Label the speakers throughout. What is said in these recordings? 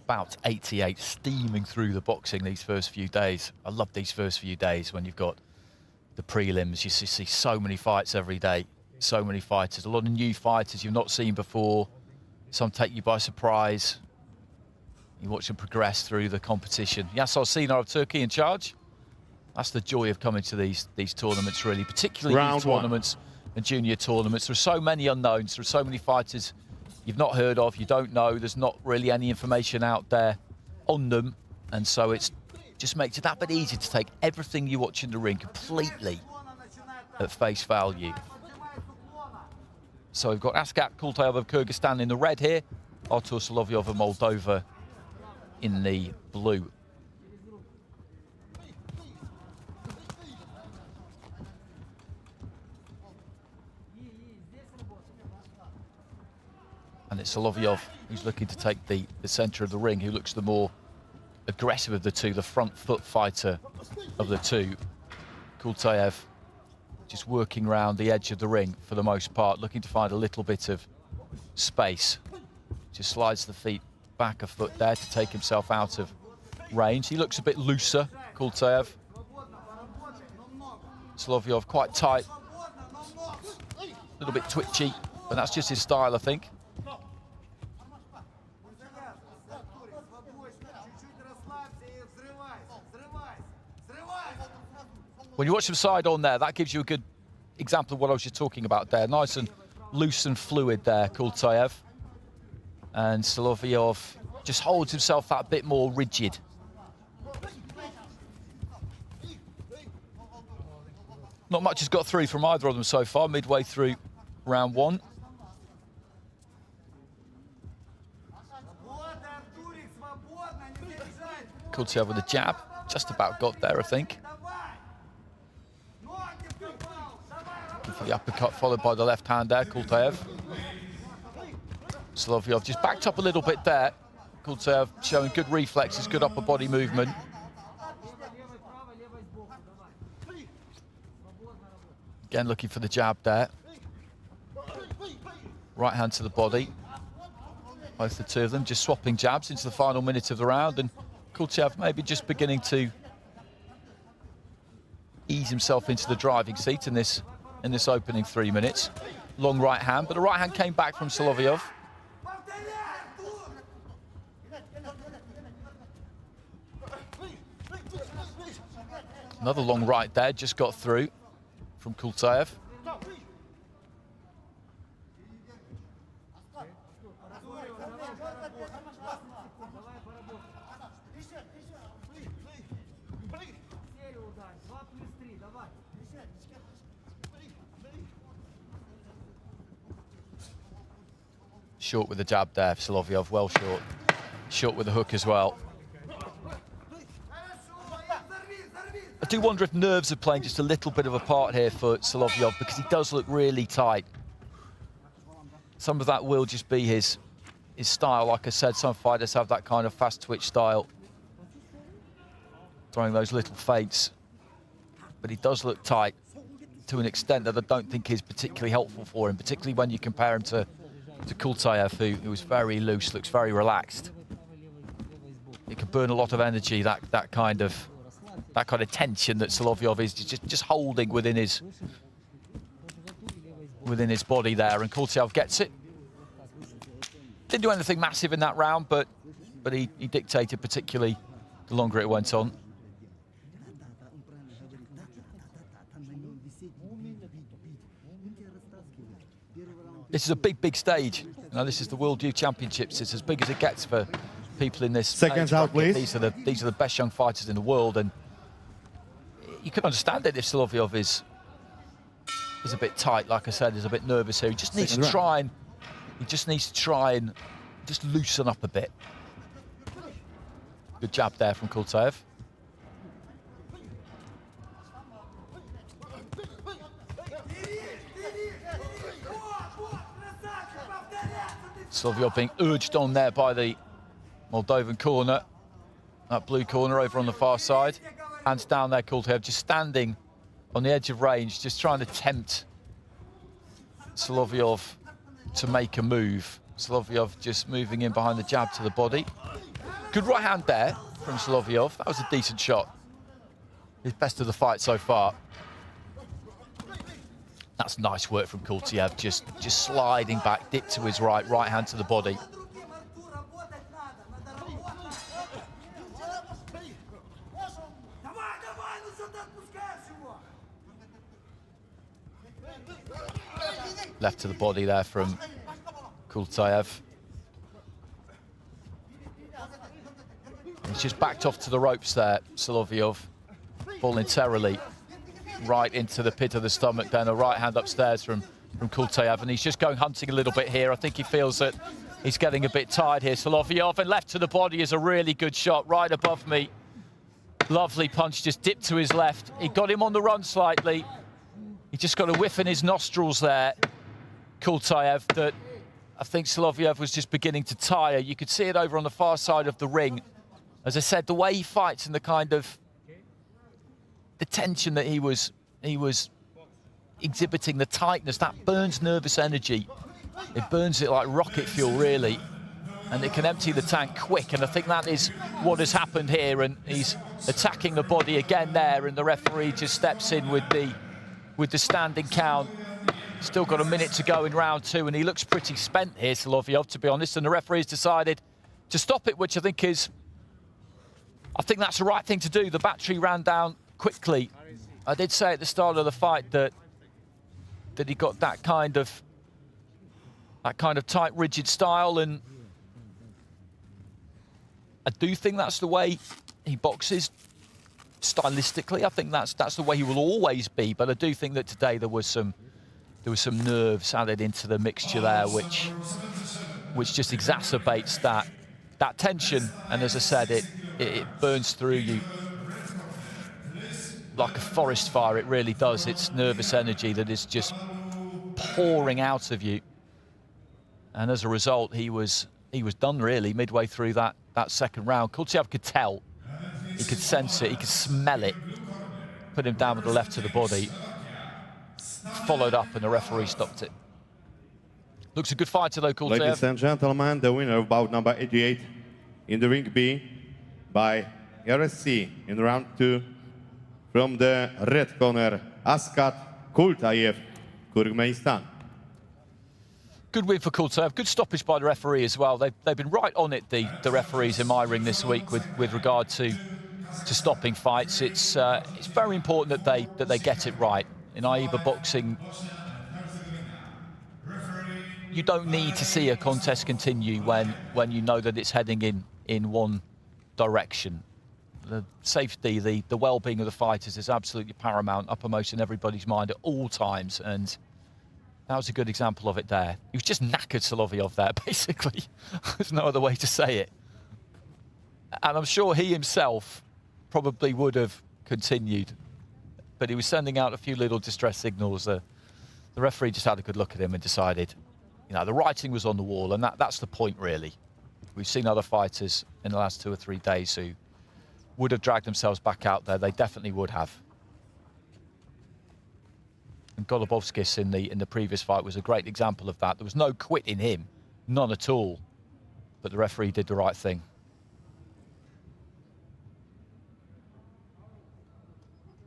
Speaker 1: about 88, steaming through the boxing these first few days. I love these first few days when you've got the prelims. You see so many fights every day, so many fighters, a lot of new fighters you've not seen before. Some take you by surprise. You watch them progress through the competition. Yasar Sinar of Turkey in charge. That's the joy of coming to these tournaments, really, particularly youth tournaments and junior tournaments. There are so many unknowns. There are so many fighters you've not heard of, you don't know. There's not really any information out there on them. And so it just makes it that bit easier to take everything you watch in the ring completely at face value. So we've got Askat KULTAEV of Kyrgyzstan in the red here, Artur SOLOVIOV of Moldova in the blue. And it's SOLOVIOV who's looking to take the center of the ring, who looks the more aggressive of the two, the front foot fighter of the two. KULTAEV just working around the edge of the ring for the most part, looking to find a little bit of space. Just slides the feet back a foot there to take himself out of range. He looks a bit looser, KULTAEV. SOLOVIOV quite tight, a little bit twitchy, but that's just his style, I think. When you watch him side on there, that gives you a good example of what I was just talking about there. Nice and loose and fluid there, KULTAEV. And SOLOVIOV just holds himself that bit more rigid. Not much has got through from either of them so far, midway through round one. KULTAEV with a jab, just about got there, I think. For the uppercut, followed by the left hand there, KULTAEV. SOLOVIOV just backed up a little bit there. KULTAEV showing good reflexes, good upper body movement. Again, looking for the jab there. Right hand to the body. Both the two of them just swapping jabs into the final minute of the round, and KULTAEV maybe just beginning to ease himself into the driving seat in this opening 3 minutes. Long right hand, but the right hand came back from SOLOVIOV. Another long right there, just got through from KULTAEV. Short with the jab there, SOLOVIOV, well short. Short with the hook as well. I do wonder if nerves are playing just a little bit of a part here for SOLOVIOV, because he does look really tight. Some of that will just be his style. Like I said, some fighters have that kind of fast twitch style, throwing those little feints. But he does look tight to an extent that I don't think is particularly helpful for him, particularly when you compare him to KULTAEV, who is very loose, looks very relaxed. It can burn a lot of energy, that kind of tension that SOLOVIOV is just holding within his body there, and KULTAEV gets it. Didn't do anything massive in that round, but he dictated, particularly the longer it went on. This is a big stage. Now, this is the World Youth Championships. It's as big as it gets for people in this
Speaker 2: Seconds out, please.
Speaker 1: These are the best young fighters in the world, and you can understand it if SOLOVIOV is a bit tight. Like I said, he's a bit nervous here. He just needs to try and just loosen up a bit. Good jab there from KULTAEV. SOLOVIOV being urged on there by the Moldovan corner. That blue corner over on the far side. Hands down there, KULTAEV just standing on the edge of range, just trying to tempt SOLOVIOV to make a move. Soloviov just moving in behind the jab to the body. Good right hand there from Soloviov. That was a decent shot. His best of the fight so far. That's nice work from KULTAEV, just sliding back, dip to his right hand to the body. Left to the body there from KULTAEV. He's just backed off to the ropes there, Soloviov, voluntarily. Right into the pit of the stomach, then a right hand upstairs from KULTAEV, and he's just going hunting a little bit here. I think he feels that he's getting a bit tired here. Soloviov, and left to the body is a really good shot, right above me. Lovely punch, just dipped to his left. He got him on the run slightly. He just got a whiff in his nostrils there, KULTAEV, that I think Soloviov was just beginning to tire. You could see it over on the far side of the ring. As I said, the way he fights and the kind of the tension that he was exhibiting, the tightness, that burns nervous energy. It burns it like rocket fuel, really, and it can empty the tank quick, and I think that is what has happened here, and he's attacking the body again there, and the referee just steps in with the standing count. Still got a minute to go in round two, and he looks pretty spent here, Soloviov, to be honest, and the referee's decided to stop it, which I think that's the right thing to do. The battery ran down quickly. I did say at the start of the fight that he got that kind of tight, rigid style, and I do think that's the way he boxes stylistically. I think that's the way he will always be. But I do think that today there was some nerves added into the mixture there, which just exacerbates that tension. And as I said, it burns through you like a forest fire. It really does. It's nervous energy that is just pouring out of you. And as a result, he was done really midway through that second round. KULTAEV could tell, he could sense it, he could smell it. Put him down with the left to the body. Followed up, and the referee stopped it. Looks a good fighter though, KULTAEV.
Speaker 2: Ladies and gentlemen, the winner of bout number 88 in the ring B by RSC in round 2. From the red corner, Askat, KULTAEV, Kyrgyzstan.
Speaker 1: Good win for KULTAEV. Good stoppage by the referee as well. They've been right on it, the referees in my ring this week with regard to stopping fights. It's very important that they get it right. In AIBA boxing, you don't need to see a contest continue when you know that it's heading in one direction. The safety, the well-being of the fighters is absolutely paramount, uppermost in everybody's mind at all times, and that was a good example of it there. He was just knackered, Soloviov, there, basically. There's no other way to say it. And I'm sure he himself probably would have continued, but he was sending out a few little distress signals. The referee just had a good look at him and decided, the writing was on the wall, and that's the point, really. We've seen other fighters in the last 2 or 3 days who would have dragged themselves back out there. They definitely would have. And Golubovskis in the previous fight was a great example of that. There was no quit in him, none at all. But the referee did the right thing.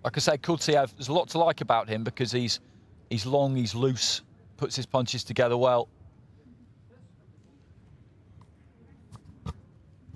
Speaker 1: Like I said, KULTAEV, there's a lot to like about him because he's long, he's loose, puts his punches together well.